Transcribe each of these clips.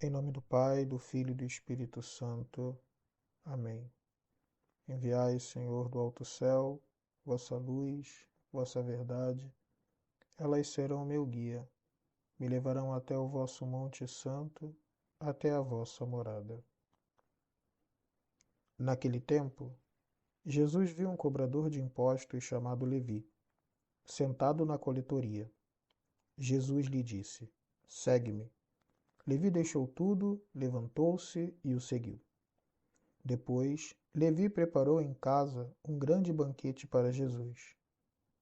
Em nome do Pai, do Filho e do Espírito Santo. Amém. Enviai, Senhor, do alto céu, vossa luz, vossa verdade. Elas serão meu guia, me levarão até o vosso monte santo, até a vossa morada. Naquele tempo, Jesus viu um cobrador de impostos chamado Levi, sentado na coletoria. Jesus lhe disse: Segue-me. Levi deixou tudo, levantou-se e o seguiu. Depois, Levi preparou em casa um grande banquete para Jesus.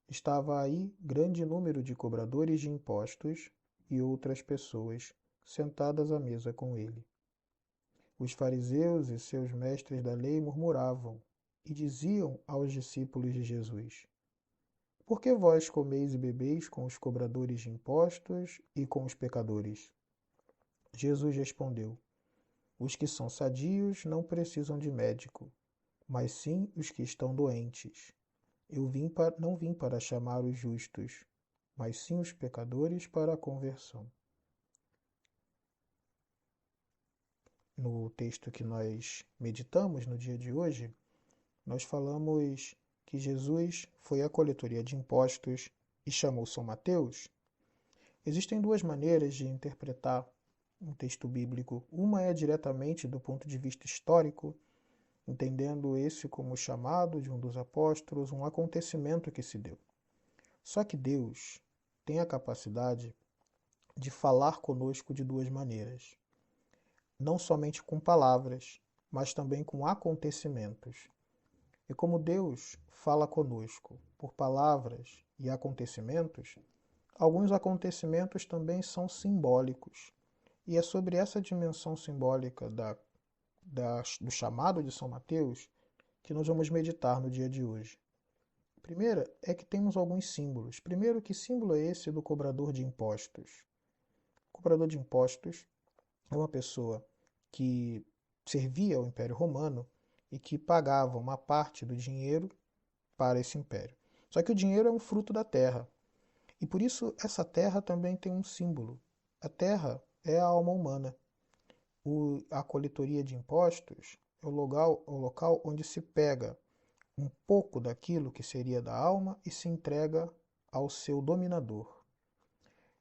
Estava aí grande número de cobradores de impostos e outras pessoas sentadas à mesa com ele. Os fariseus e seus mestres da lei murmuravam e diziam aos discípulos de Jesus: Por que vós comeis e bebeis com os cobradores de impostos e com os pecadores? Jesus respondeu: Os que são sadios não precisam de médico, mas sim os que estão doentes. Não vim para chamar os justos, mas sim os pecadores para a conversão. No texto que nós meditamos no dia de hoje, nós falamos que Jesus foi à coletoria de impostos e chamou São Mateus. Existem duas maneiras de interpretar um texto bíblico. Uma é diretamente do ponto de vista histórico, entendendo esse como o chamado de um dos apóstolos, um acontecimento que se deu. Só que Deus tem a capacidade de falar conosco de duas maneiras. Não somente com palavras, mas também com acontecimentos. E como Deus fala conosco por palavras e acontecimentos, alguns acontecimentos também são simbólicos. E é sobre essa dimensão simbólica do chamado de São Mateus que nós vamos meditar no dia de hoje. Primeira é que temos alguns símbolos. Primeiro, que símbolo é esse do cobrador de impostos? O cobrador de impostos é uma pessoa que servia ao Império Romano e que pagava uma parte do dinheiro para esse império. Só que o dinheiro é um fruto da terra. E por isso essa terra também tem um símbolo. A terra é a alma humana. A coletoria de impostos é o local onde se pega um pouco daquilo que seria da alma e se entrega ao seu dominador.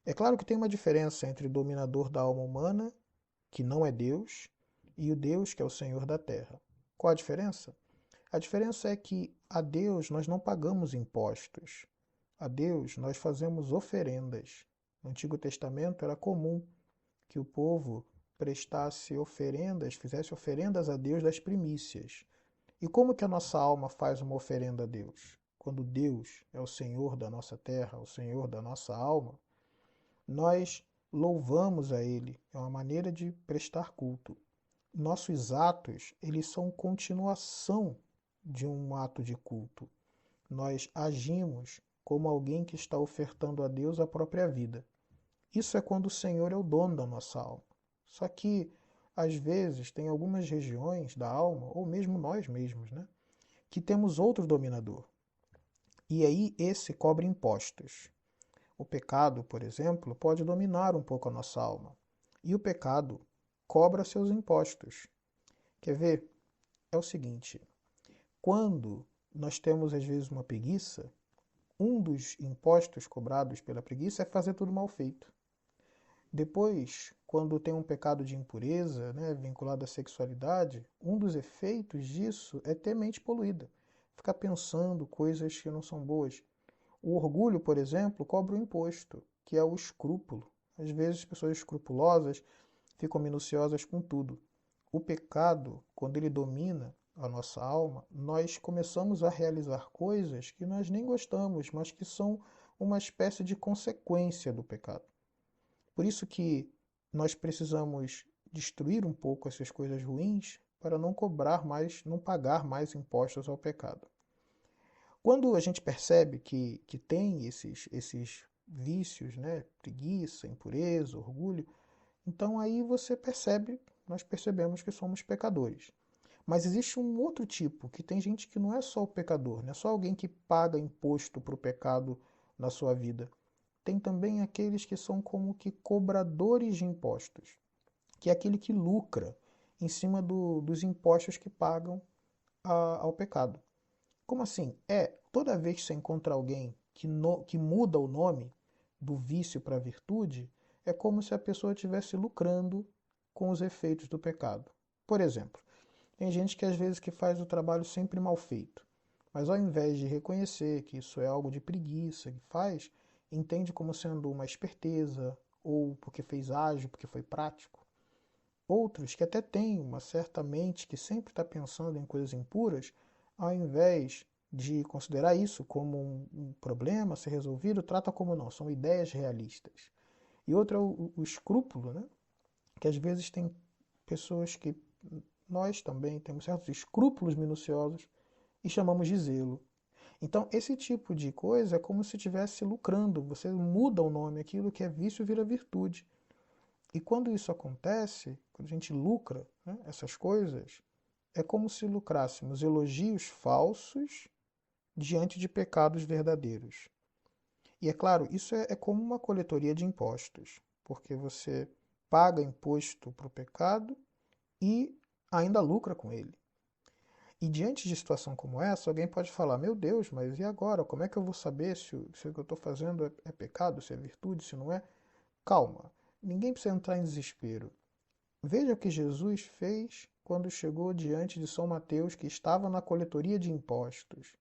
É claro que tem uma diferença entre o dominador da alma humana, que não é Deus, e o Deus, que é o Senhor da terra. Qual a diferença? A diferença é que a Deus nós não pagamos impostos. A Deus nós fazemos oferendas. No Antigo Testamento era comum que o povo prestasse oferendas, fizesse oferendas a Deus das primícias. E como que a nossa alma faz uma oferenda a Deus? Quando Deus é o Senhor da nossa terra, o Senhor da nossa alma, nós louvamos a Ele. É uma maneira de prestar culto. Nossos atos, eles são continuação de um ato de culto. Nós agimos como alguém que está ofertando a Deus a própria vida. Isso é quando o Senhor é o dono da nossa alma. Só que, às vezes, tem algumas regiões da alma, ou mesmo nós mesmos, né, que temos outro dominador. E aí esse cobra impostos. O pecado, por exemplo, pode dominar um pouco a nossa alma. E o pecado cobra seus impostos. Quer ver? É o seguinte: quando nós temos às vezes uma preguiça, um dos impostos cobrados pela preguiça é fazer tudo mal feito. Depois, quando tem um pecado de impureza, né, vinculado à sexualidade, um dos efeitos disso é ter mente poluída, ficar pensando coisas que não são boas. O orgulho, por exemplo, cobra um imposto, que é o escrúpulo. Às vezes, pessoas escrupulosas ficam minuciosas com tudo. O pecado, quando ele domina a nossa alma, nós começamos a realizar coisas que nós nem gostamos, mas que são uma espécie de consequência do pecado. Por isso que nós precisamos destruir um pouco essas coisas ruins para não cobrar mais, não pagar mais impostos ao pecado. Quando a gente percebe que tem esses vícios, né, preguiça, impureza, orgulho, então aí você percebe, nós percebemos que somos pecadores. Mas existe um outro tipo, que tem gente que não é só o pecador, não é só alguém que paga imposto para o pecado na sua vida. Tem também aqueles que são como que cobradores de impostos. que é aquele que lucra em cima dos impostos que pagam ao pecado. Como assim? Toda vez que você encontra alguém que muda o nome do vício para a virtude, é como se a pessoa estivesse lucrando com os efeitos do pecado. Por exemplo, tem gente que às vezes que faz o trabalho sempre mal feito, mas ao invés de reconhecer que isso é algo de preguiça que faz, entende como sendo uma esperteza, ou porque fez ágil, porque foi prático. Outros que até têm uma certa mente que sempre está pensando em coisas impuras, ao invés de considerar isso como um problema a ser resolvido, trata como não, são ideias realistas. E outro é o escrúpulo, né? Que às vezes tem pessoas que nós também temos certos escrúpulos minuciosos e chamamos de zelo. Então, esse tipo de coisa é como se estivesse lucrando. Você muda o nome, aquilo que é vício vira virtude. E quando isso acontece, quando a gente lucra, né, essas coisas, é como se lucrássemos elogios falsos diante de pecados verdadeiros. E é claro, isso é como uma coletoria de impostos, porque você paga imposto para o pecado e ainda lucra com ele. E diante de situação como essa, alguém pode falar: meu Deus, mas e agora? Como é que eu vou saber se o que eu estou fazendo é pecado, se é virtude, se não é? Calma, ninguém precisa entrar em desespero. Veja o que Jesus fez quando chegou diante de São Mateus, que estava na coletoria de impostos.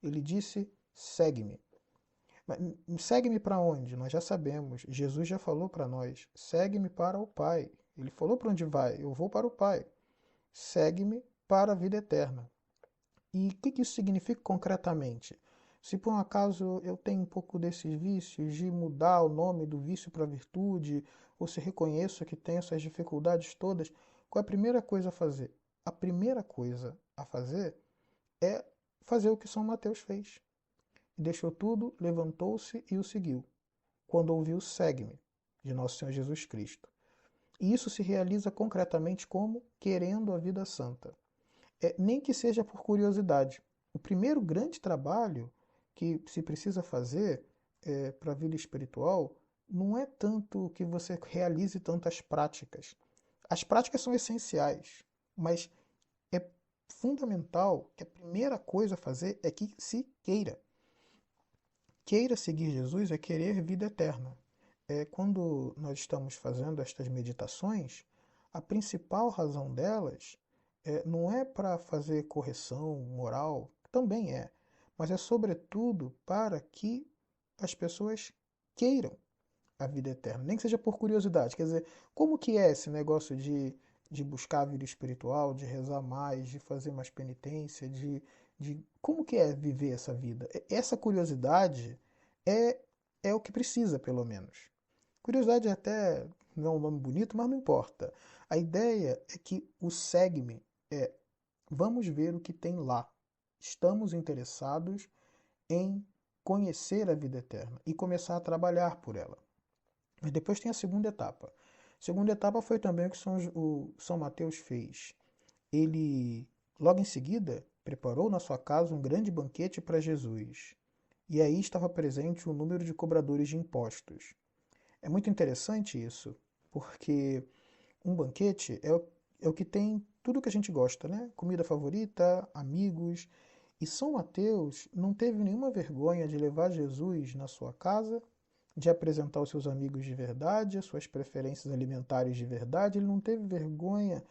Ele disse: segue-me. Mas segue-me para onde? Nós já sabemos. Jesus já falou para nós: segue-me para o Pai. Ele falou para onde vai? Eu vou para o Pai. Segue-me para a vida eterna. E o que isso significa concretamente? Se por um acaso eu tenho um pouco desses vícios, de mudar o nome do vício para virtude, ou se reconheço que tenho essas dificuldades todas, qual é a primeira coisa a fazer? A primeira coisa a fazer é fazer o que São Mateus fez. Deixou tudo, levantou-se e o seguiu. Quando ouviu, segue-me, de Nosso Senhor Jesus Cristo. E isso se realiza concretamente como? Querendo a vida santa. Nem que seja por curiosidade. O primeiro grande trabalho que se precisa fazer para a vida espiritual não é tanto que você realize tantas práticas. As práticas são essenciais, mas é fundamental que a primeira coisa a fazer é que se queira. Queira seguir Jesus é querer vida eterna. Quando nós estamos fazendo estas meditações, a principal razão delas não é para fazer correção moral, também é, mas é sobretudo para que as pessoas queiram a vida eterna, nem que seja por curiosidade. Quer dizer, como que é esse negócio de buscar a vida espiritual, de rezar mais, de fazer mais penitência, de como que é viver essa vida? Essa curiosidade é, é o que precisa, pelo menos. Curiosidade até não é um nome bonito, mas não importa. A ideia é que o segue-me é vamos ver o que tem lá. Estamos interessados em conhecer a vida eterna e começar a trabalhar por ela. Mas depois tem a segunda etapa. A segunda etapa foi também o que o São Mateus fez. Ele, logo em seguida, preparou na sua casa um grande banquete para Jesus. E aí estava presente um número de cobradores de impostos. É muito interessante isso, porque um banquete é o que tem tudo que a gente gosta, né? Comida favorita, amigos. E São Mateus não teve nenhuma vergonha de levar Jesus na sua casa, de apresentar os seus amigos de verdade, as suas preferências alimentares de verdade. Ele não teve vergonha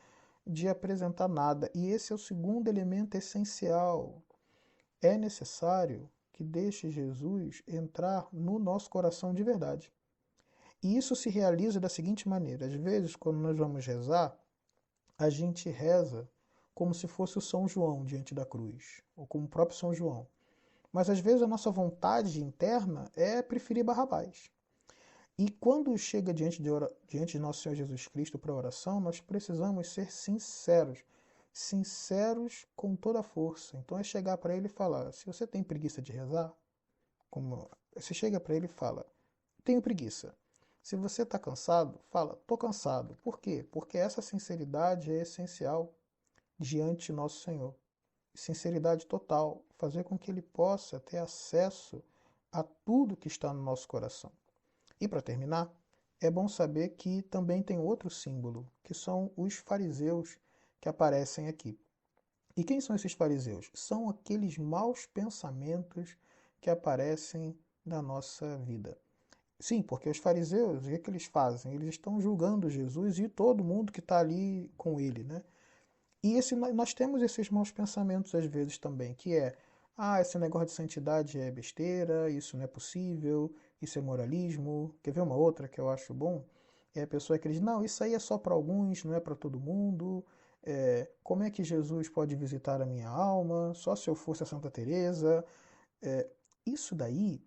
de apresentar nada. E esse é o segundo elemento essencial. É necessário que deixe Jesus entrar no nosso coração de verdade. E isso se realiza da seguinte maneira: às vezes, quando nós vamos rezar, a gente reza como se fosse o São João diante da cruz, ou como o próprio São João. Mas às vezes a nossa vontade interna é preferir Barrabás. E quando chega diante de Nosso Senhor Jesus Cristo para a oração, nós precisamos ser sinceros. Sinceros com toda a força. Então é chegar para ele e falar: se você tem preguiça de rezar, como você chega para ele e fala: tenho preguiça. Se você está cansado, fala: estou cansado. Por quê? Porque essa sinceridade é essencial diante de Nosso Senhor. Sinceridade total, fazer com que Ele possa ter acesso a tudo que está no nosso coração. E para terminar, é bom saber que também tem outro símbolo, que são os fariseus que aparecem aqui. E quem são esses fariseus? São aqueles maus pensamentos que aparecem na nossa vida. Sim, porque os fariseus, o que eles fazem? Eles estão julgando Jesus e todo mundo que está ali com ele, né? E nós temos esses maus pensamentos às vezes também, que é, esse negócio de santidade é besteira, isso não é possível, isso é moralismo. Quer ver uma outra que eu acho bom? É a pessoa que diz, não, isso aí é só para alguns, não é para todo mundo. Como é que Jesus pode visitar a minha alma? Só se eu fosse a Santa Teresa. Isso daí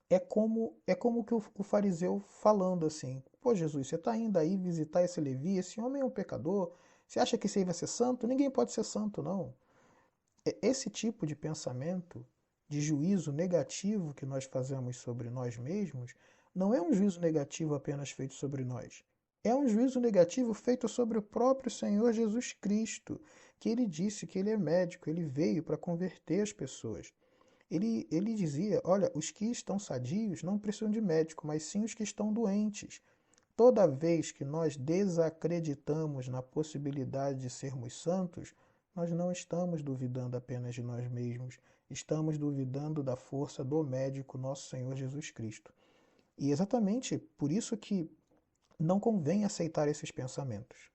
é como que o fariseu falando assim, pô Jesus, você está indo aí visitar esse Levi, esse homem é um pecador, você acha que esse aí vai ser santo? Ninguém pode ser santo, não. Esse tipo de pensamento, de juízo negativo que nós fazemos sobre nós mesmos, não é um juízo negativo apenas feito sobre nós. É um juízo negativo feito sobre o próprio Senhor Jesus Cristo, que ele disse que ele é médico, ele veio para converter as pessoas. Ele dizia: olha, os que estão sadios não precisam de médico, mas sim os que estão doentes. Toda vez que nós desacreditamos na possibilidade de sermos santos, nós não estamos duvidando apenas de nós mesmos, estamos duvidando da força do médico, nosso Senhor Jesus Cristo. E exatamente por isso que não convém aceitar esses pensamentos.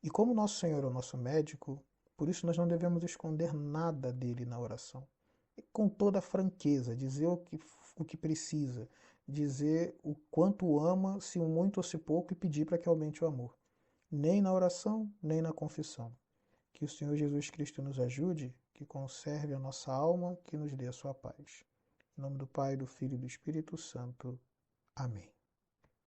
E como nosso Senhor é o nosso médico, por isso nós não devemos esconder nada dele na oração. E com toda franqueza, dizer o que precisa, dizer o quanto o ama, se muito ou se pouco, e pedir para que aumente o amor. Nem na oração, nem na confissão. Que o Senhor Jesus Cristo nos ajude, que conserve a nossa alma, que nos dê a sua paz. Em nome do Pai, do Filho e do Espírito Santo. Amém.